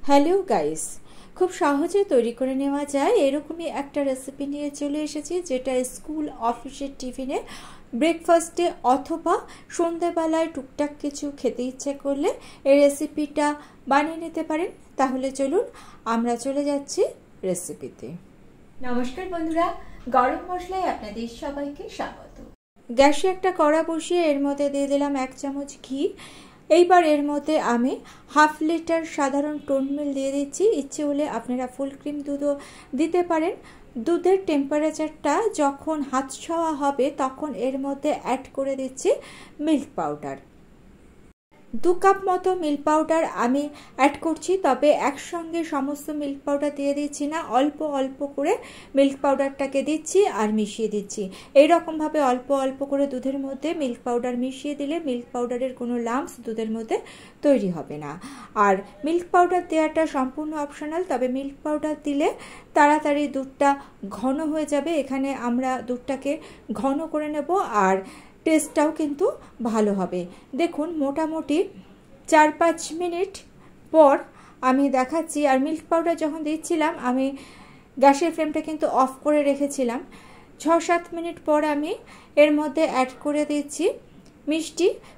Hello guys, খুব সহজে তৈরি করে নেওয়া যায় এরকমই একটা রেসিপি নিয়ে চলে এসেছি, যেটা স্কুল অফিসের টিফিনে, ব্রেকফাস্টে অথবা সন্ধ্যেবেলায় টুকটাক কিছু খেতে ইচ্ছে করলে এই রেসিপিটা বানিয়ে নিতে পারেন। তাহলে চলুন আমরা চলে যাচ্ছি রেসিপিতে। নমস্কার বন্ধুরা, গরম মশলায় আপনাদের সবাইকে স্বাগত। গ্যাসে একটা কড়া বসিয়ে এর মধ্যে দিয়ে দিলাম 1 চামচ ঘি। এইবার এর মধ্যে আমি হাফ লিটার সাধারণ টোন মিল্ক দিয়ে দিচ্ছি। ইচ্ছে হলে আপনারা ফুল ক্রিম দুধও দিতে পারেন। দুধের টেম্পারেচারটা যখন হাত ছোঁয়া হবে তখন এর মধ্যে অ্যাড করে দিচ্ছি মিল্ক পাউডার। 2 কাপ মতো মিল্ক পাউডার আমি অ্যাড করছি, তবে একসঙ্গে সমস্ত মিল্ক পাউডার দিয়ে দিচ্ছি না, অল্প অল্প করে মিল্ক পাউডারটাকে দিচ্ছি আর মিশিয়ে দিচ্ছি। এইরকমভাবে অল্প অল্প করে দুধের মধ্যে মিল্ক পাউডার মিশিয়ে দিলে মিল্ক পাউডারের কোনো লাম্পস দুধের মধ্যে তৈরি হবে না। আর মিল্ক পাউডার দেওয়াটা সম্পূর্ণ অপশনাল, তবে মিল্ক পাউডার দিলে তাড়াতাড়ি দুধটা ঘন হয়ে যাবে। এখানে আমরা দুধটাকে ঘন করে নেব আর টেস্টটাও কিন্তু ভালো হবে। দেখুন, মোটামুটি 4-5 মিনিট পর আমি দেখাচ্ছি। আর মিল্ক পাউডার যখন দিচ্ছিলাম আমি গ্যাসের ফ্লেমটা কিন্তু অফ করে রেখেছিলাম। 6-7 মিনিট পর আমি এর মধ্যে অ্যাড করে দিচ্ছি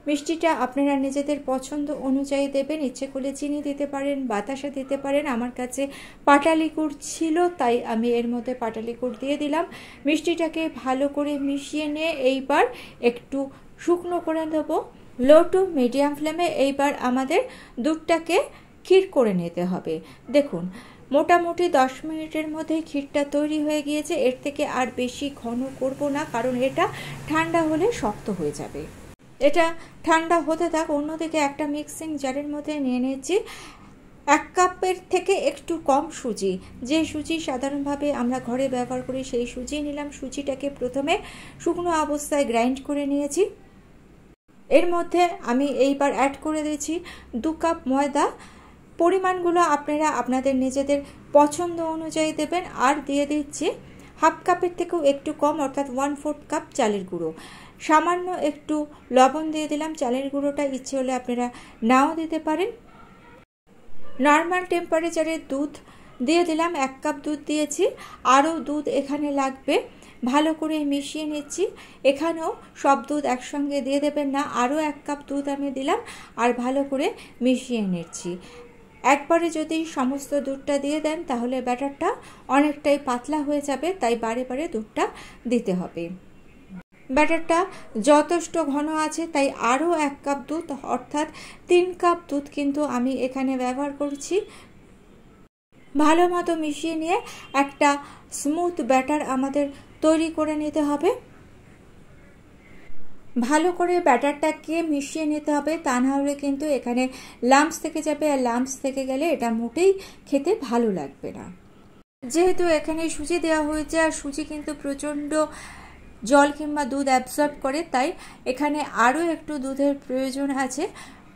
মিষ্টিটা আপনারা নিজেদের পছন্দ অনুযায়ী দেবেন। ইচ্ছে করলে চিনি দিতে পারেন, বাতাসা দিতে পারেন। আমার কাছে পাটালি গুড় ছিল তাই আমি এর মধ্যে পাটালি গুড় দিয়ে দিলাম। মিষ্টিটাকে ভালো করে মিশিয়ে নিয়ে এইবার একটু শুকনো করে দেব লো টু মিডিয়াম ফ্লেমে। এইবার আমাদের দুধটাকে ক্ষীর করে নিতে হবে। দেখুন, মোটামুটি 10 মিনিটের মধ্যে ক্ষীরটা তৈরি হয়ে গিয়েছে। এর থেকে আর বেশি ঘন করব না, কারণ এটা ঠান্ডা হলে শক্ত হয়ে যাবে। এটা ঠান্ডা হতে থাক। অন্যদিকে একটা মিক্সিং জারের মধ্যে নিয়ে নিয়েছি 1 কাপের থেকে একটু কম সুজি। যে সুজি সাধারণভাবে আমরা ঘরে ব্যবহার করি সেই সুজি নিলাম। সুজিটাকে প্রথমে শুকনো অবস্থায় গ্রাইন্ড করে নিয়েছি। এর মধ্যে আমি এইবার অ্যাড করে দিয়েছি 2 কাপ ময়দা। পরিমাণগুলো আপনারা আপনাদের নিজেদের পছন্দ অনুযায়ী দেবেন। আর দিয়ে দিচ্ছি হাফ কাপের থেকেও একটু কম, অর্থাৎ 1/4 কাপ চালের গুঁড়ো। সামান্য একটু লবণ দিয়ে দিলাম। চালের গুঁড়োটা ইচ্ছে হলে আপনারা নাও দিতে পারেন। নর্মাল টেম্পারেচারে দুধ দিয়ে দিলাম। 1 কাপ দুধ দিয়েছি, আরও দুধ এখানে লাগবে। ভালো করে মিশিয়ে নিচ্ছি। এখানেও সব দুধ একসঙ্গে দিয়ে দেবেন না, আরও 1 কাপ দুধ আমি দিলাম আর ভালো করে মিশিয়ে নিচ্ছি। একবারে যদি সমস্ত দুধটা দিয়ে দেন তাহলে ব্যাটারটা অনেকটাই পাতলা হয়ে যাবে, তাই বারে বারে দুধটা দিতে হবে। ব্যাটারটা যথেষ্ট ঘন আছে তাই আরও 1 কাপ দুধ, অর্থাৎ 3 কাপ দুধ কিন্তু আমি এখানে ব্যবহার করছি। ভালো মতো মিশিয়ে নিয়ে একটা স্মুথ ব্যাটার আমাদের তৈরি করে নিতে হবে। ভালো করে ব্যাটারটাকে মিশিয়ে নিতে হবে, তা না হলে কিন্তু এখানে লাম্পস থেকে যাবে, আর লাম্পস থেকে গেলে এটা মোটেই খেতে ভালো লাগবে না। যেহেতু এখানে সুজি দেওয়া হয়েছে আর সুজি কিন্তু প্রচণ্ড জল কিংবা দুধ অ্যাবজর্ব করে, তাই এখানে আরও একটু দুধের প্রয়োজন আছে।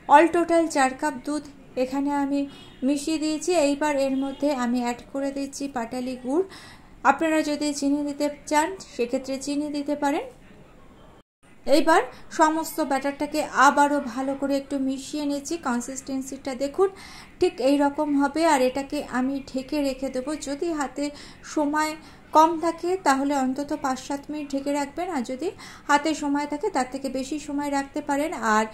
অল টোটাল 4 কাপ দুধ এখানে আমি মিশিয়ে দিয়েছি। এইবার এর মধ্যে আমি অ্যাড করে দিচ্ছি পাটালি গুড়। আপনারা যদি চিনি দিতে চান সেক্ষেত্রে চিনি দিতে পারেন। এইবার সমস্ত ব্যাটারটাকে আবারও ভালো করে একটু মিশিয়ে নিচ্ছি। কনসিস্টেন্সিটা দেখুন, ঠিক এই রকম হবে। আর এটাকে আমি ঢেকে রেখে দেবো। যদি হাতে সময় কম থাকে তাহলে অন্তত 5-7 মিনিট ঢেকে রাখবেন, আর যদি হাতে সময় থাকে তার থেকে বেশি সময় রাখতে পারেন। আর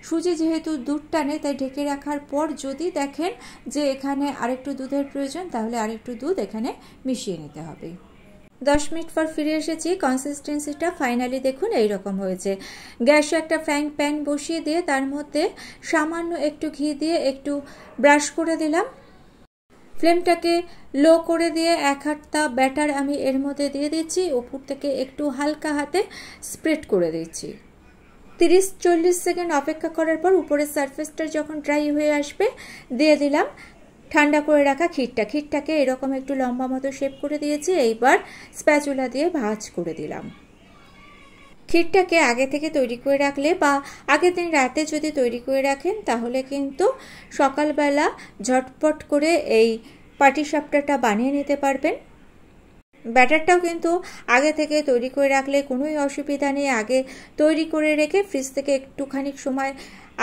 সুজি যেহেতু দুধ টানে তাই ঢেকে রাখার পর যদি দেখেন যে এখানে আরেকটু দুধের প্রয়োজন তাহলে আরেকটু দুধ এখানে মিশিয়ে নিতে হবে। 10 মিনিট পর ফিরে এসেছি। কনসিস্টেন্সিটা ফাইনালি দেখুন এইরকম হয়েছে। গ্যাসে একটা ফ্রাইং প্যান বসিয়ে দিয়ে তার মধ্যে সামান্য একটু ঘি দিয়ে একটু ব্রাশ করে দিলাম। ফ্লেমটাকে লো করে দিয়ে 1 হাতা ব্যাটার আমি এর মধ্যে দিয়ে দিচ্ছি। উপর থেকে একটু হালকা হাতে স্প্রেড করে দিচ্ছি। 30-40 সেকেন্ড অপেক্ষা করার পর উপরের সারফেসটা যখন ড্রাই হয়ে আসবে দিয়ে দিলাম ঠান্ডা করে রাখা ক্ষীরটাকে এরকম একটু লম্বা মতো শেপ করে দিয়েছি। এইবার স্প্যাচুলা দিয়ে ভাঁজ করে দিলাম। ক্ষীরটাকে আগে থেকে তৈরি করে রাখলে বা আগের দিন রাতে যদি তৈরি করে রাখেন তাহলে কিন্তু সকালবেলা ঝটপট করে এই পাটিসাপটাটা বানিয়ে নিতে পারবেন। ব্যাটারটাও কিন্তু আগে থেকে তৈরি করে রাখলে কোনোই অসুবিধা নেই। আগে তৈরি করে রেখে ফ্রিজ থেকে একটুখানি সময়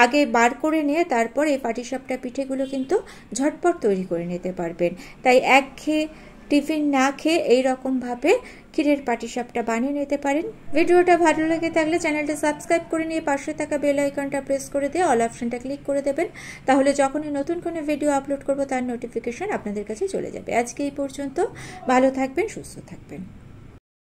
আগে বার করে নিয়ে তারপর এই পাটিসাপটা পিঠেগুলো কিন্তু ঝটপট তৈরি করে নিতে পারবেন। তাই একঘেয়ে টিফিন না খেয়ে এইরকমভাবে ক্ষীরের পাটিসাপটা বানিয়ে নিতে পারেন। ভিডিওটা ভালো লেগে থাকলে চ্যানেলটা সাবস্ক্রাইব করে নিয়ে পাশে থাকা বেল আইকনটা প্রেস করে দিয়ে অল অপশনটা ক্লিক করে দেবেন। তাহলে যখনই নতুন কোনো ভিডিও আপলোড করব তার নোটিফিকেশন আপনাদের কাছে চলে যাবে। আজকে এই পর্যন্ত, ভালো থাকবেন, সুস্থ থাকবেন।